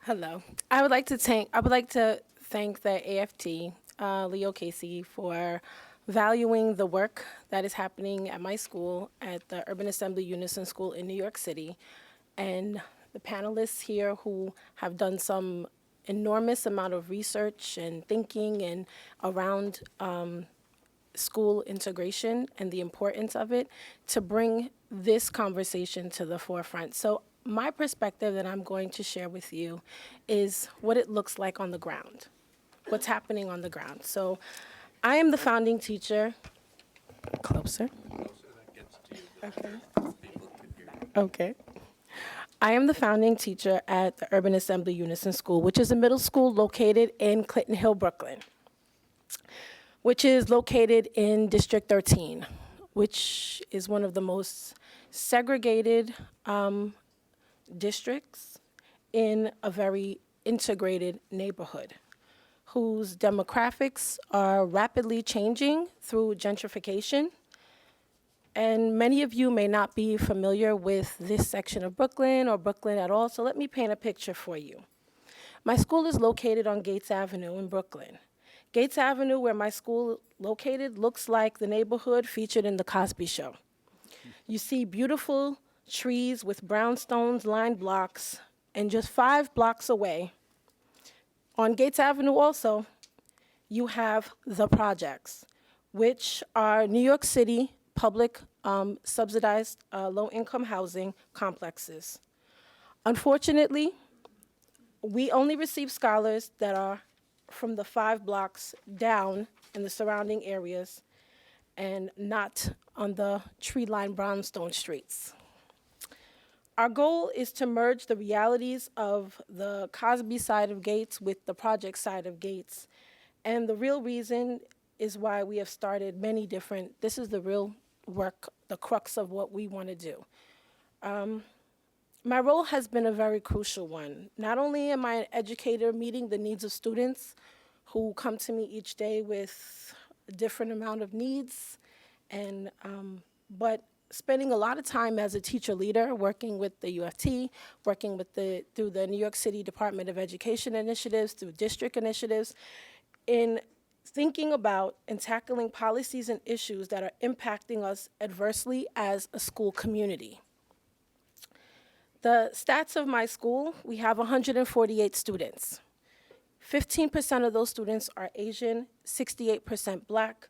Hello. I would like to thank the AFT, Leo Casey, for valuing the work that is happening at my school, at the Urban Assembly Unison School in New York City, and the panelists here who have done some enormous amount of research and thinking and around school integration and the importance of it to bring this conversation to the forefront. So my perspective that I'm going to share with you is what it looks like on the ground, what's happening on the ground. So I am the founding teacher. Closer. Okay. Okay. I am the founding teacher at the Urban Assembly Unison School, which is a middle school located in Clinton Hill, Brooklyn, which is located in District 13, which is one of the most segregated districts in a very integrated neighborhood, whose demographics are rapidly changing through gentrification. And many of you may not be familiar with this section of Brooklyn or Brooklyn at all, so let me paint a picture for you. My school is located on Gates Avenue in Brooklyn. Gates Avenue, where my school located, looks like the neighborhood featured in The Cosby Show. You see beautiful trees with brownstones lined blocks, and just 5 blocks away, on Gates Avenue also, you have the projects, which are New York City public subsidized low-income housing complexes. Unfortunately, we only receive scholars that are from the 5 blocks down in the surrounding areas and not on the tree-lined brownstone streets. Our goal is to merge the realities of the Cosby side of Gates with the project side of Gates. And the real reason is why we have started many different, this is the real work, the crux of what we want to do. My role has been a very crucial one. Not only am I an educator meeting the needs of students who come to me each day with a different amount of needs, and but spending a lot of time as a teacher leader, working with the UFT, working with through the New York City Department of Education initiatives, through district initiatives, in thinking about and tackling policies and issues that are impacting us adversely as a school community. The stats of my school, we have 148 students. 15% of those students are Asian, 68% Black,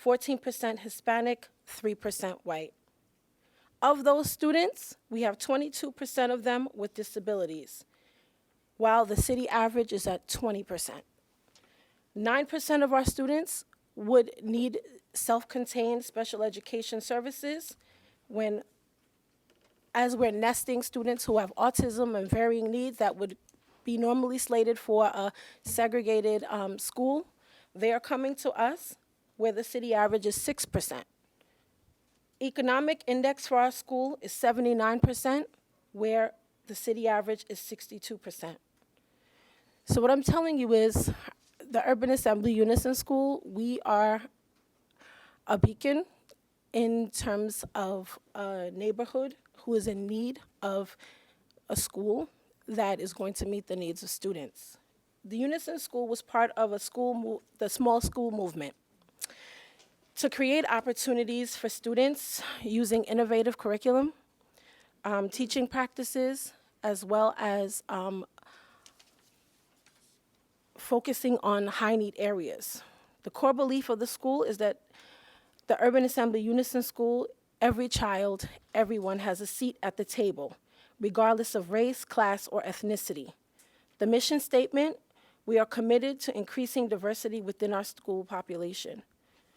14% Hispanic, 3% white. Of those students, we have 22% of them with disabilities, while the city average is at 20%. 9% of our students would need self-contained special education services as we're nesting students who have autism and varying needs that would be normally slated for a segregated school. They are coming to us where the city average is 6%. Economic index for our school is 79%, where the city average is 62%. So what I'm telling you is the Urban Assembly Unison School, we are a beacon in terms of a neighborhood who is in need of a school that is going to meet the needs of students. The Unison School was part of the small school movement to create opportunities for students using innovative curriculum, teaching practices, as well as focusing on high-need areas. The core belief of the school is that the Urban Assembly Unison School, every child, everyone has a seat at the table, regardless of race, class, or ethnicity. The mission statement, we are committed to increasing diversity within our school population.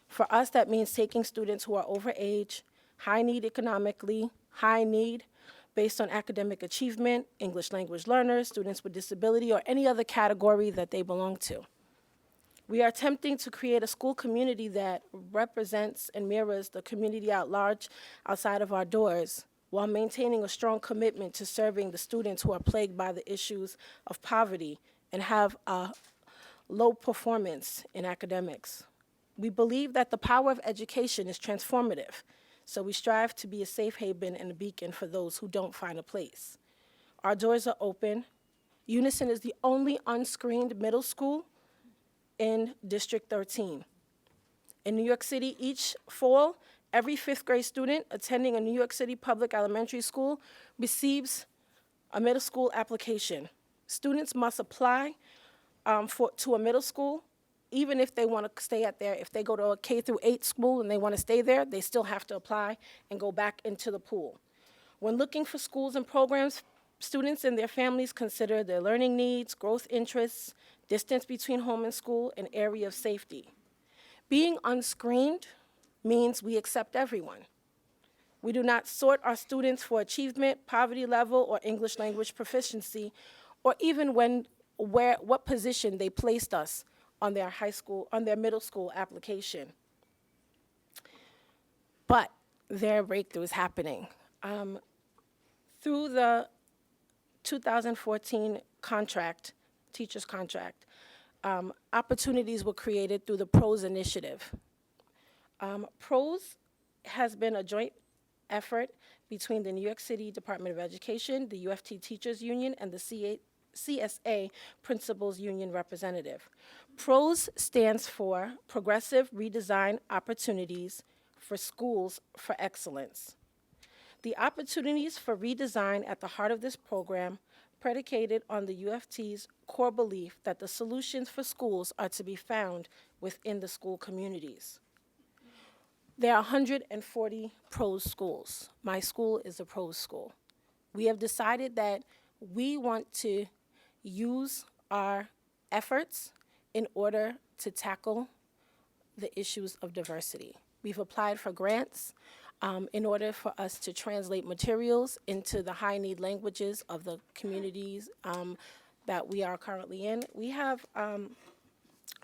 For us, that means taking students who are overage, high need economically, high need based on academic achievement, English language learners, students with disability, or any other category that they belong to. We are attempting to create a school community that represents and mirrors the community at large outside of our doors, while maintaining a strong commitment to serving the students who are plagued by the issues of poverty and have a low performance in academics. We believe that the power of education is transformative, so we strive to be a safe haven and a beacon for those who don't find a place. Our doors are open. Unison is the only unscreened middle school in District 13. In New York City, each fall, every fifth grade student attending a New York City public elementary school receives a middle school application. Students must apply to a middle school, even if they want to stay if they go to a K through 8 school and they want to stay there, they still have to apply and go back into the pool. When looking for schools and programs, students and their families consider their learning needs, growth interests, distance between home and school, and area of safety. Being unscreened means we accept everyone. We do not sort our students for achievement, poverty level, or English language proficiency, or even what position they placed us on their middle school application. But there are breakthroughs happening. Through the 2014 contract, teacher's contract, opportunities were created through the PROS initiative. PROS has been a joint effort between the New York City Department of Education, the UFT Teachers Union, and the CSA Principals Union representative. PROS stands for Progressive Redesign Opportunities for Schools for Excellence. The opportunities for redesign at the heart of this program predicated on the UFT's core belief that the solutions for schools are to be found within the school communities. There are 140 PROS schools. My school is a PROS school. We have decided that we want to use our efforts in order to tackle the issues of diversity. We've applied for grants in order for us to translate materials into the high-need languages of the communities that we are currently in. We have,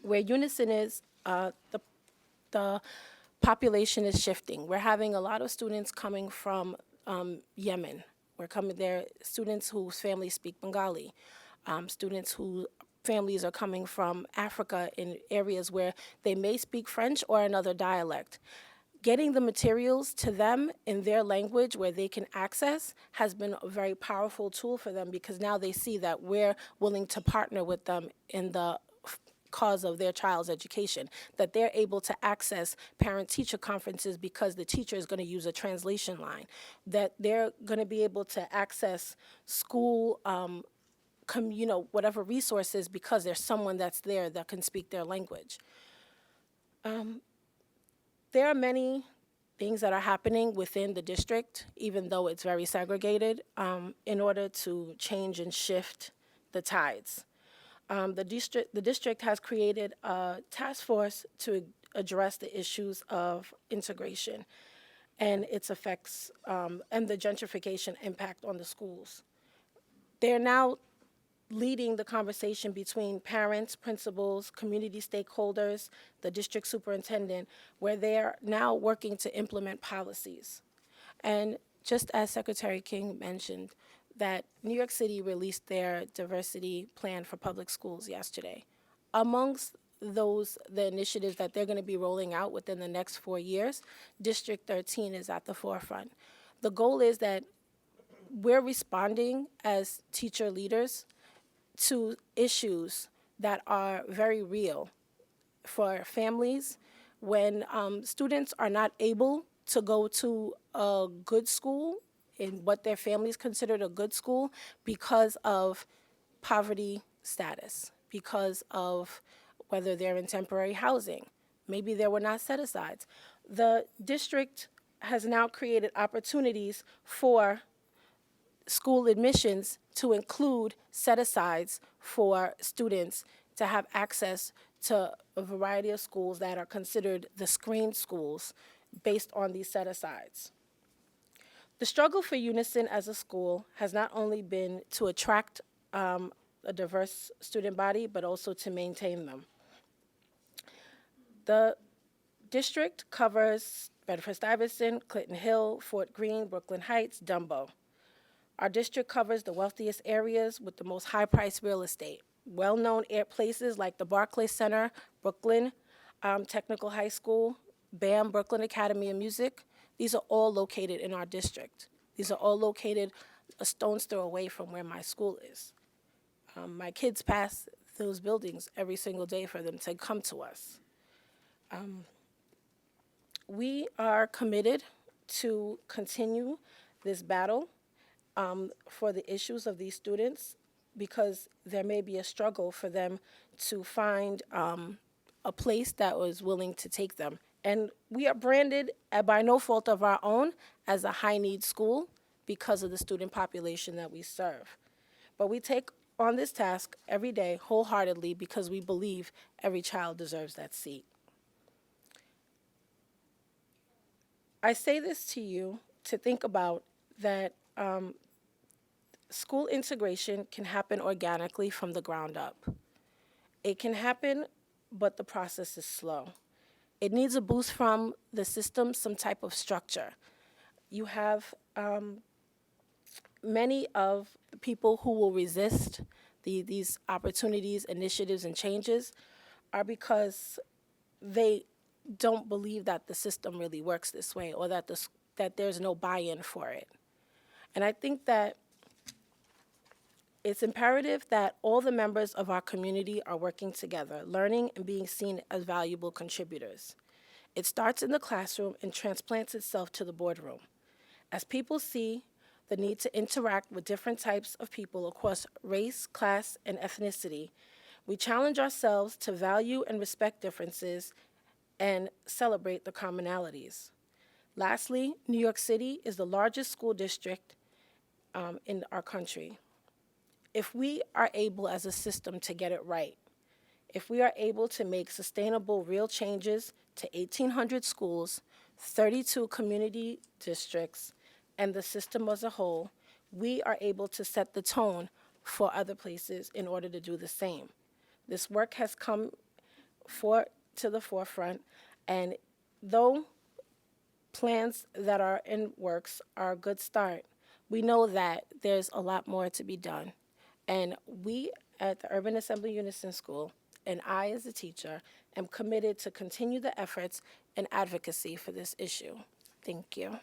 where Unison is, the population is shifting. We're having a lot of students coming from Yemen. We're coming there, students whose families speak Bengali, students whose families are coming from Africa in areas where they may speak French or another dialect. Getting the materials to them in their language where they can access has been a very powerful tool for them, because now they see that we're willing to partner with them in the cause of their child's education, that they're able to access parent-teacher conferences because the teacher is going to use a translation line, that they're going to be able to access school whatever resources because there's someone that's there that can speak their language. There are many things that are happening within the district, even though it's very segregated, in order to change and shift the tides. The district has created a task force to address the issues of integration and its effects and the gentrification impact on the schools. They're now leading the conversation between parents, principals, community stakeholders, the district superintendent, where they're now working to implement policies. And just as Secretary King mentioned, that New York City released their diversity plan for public schools yesterday. Amongst the initiatives that they're going to be rolling out within the next 4 years, District 13 is at the forefront. The goal is that we're responding as teacher leaders to issues that are very real for families when students are not able to go to a good school in what their families considered a good school because of poverty status, because of whether they're in temporary housing. Maybe there were not set-asides. The district has now created opportunities for school admissions to include set-asides for students to have access to a variety of schools that are considered the screened schools based on these set-asides. The struggle for Unison as a school has not only been to attract a diverse student body, but also to maintain them. The district covers Bedford-Stuyvesant, Clinton Hill, Fort Greene, Brooklyn Heights, Dumbo. Our district covers the wealthiest areas with the most high-priced real estate. Well-known places like the Barclays Center, Brooklyn Technical High School, BAM, Brooklyn Academy of Music. These are all located in our district. These are all located a stone's throw away from where my school is. My kids pass those buildings every single day for them to come to us. We are committed to continue this battle for the issues of these students because there may be a struggle for them to find a place that was willing to take them. And we are branded, by no fault of our own, as a high-need school because of the student population that we serve. But we take on this task every day wholeheartedly because we believe every child deserves that seat. I say this to you to think about that school integration can happen organically from the ground up. It can happen, but the process is slow. It needs a boost from the system, some type of structure. You have many of the people who will resist these opportunities, initiatives, and changes are because they don't believe that the system really works this way or that, that there's no buy-in for it. And I think that it's imperative that all the members of our community are working together, learning and being seen as valuable contributors. It starts in the classroom and transplants itself to the boardroom. As people see the need to interact with different types of people across race, class, and ethnicity, we challenge ourselves to value and respect differences and celebrate the commonalities. Lastly, New York City is the largest school district in our country. If we are able as a system to get it right, if we are able to make sustainable, real changes to 1,800 schools, 32 community districts, and the system as a whole, we are able to set the tone for other places in order to do the same. This work has come to the forefront, and though plans that are in works are a good start, we know that there's a lot more to be done. And we at the Urban Assembly Unison School, and I as a teacher, am committed to continue the efforts and advocacy for this issue. Thank you.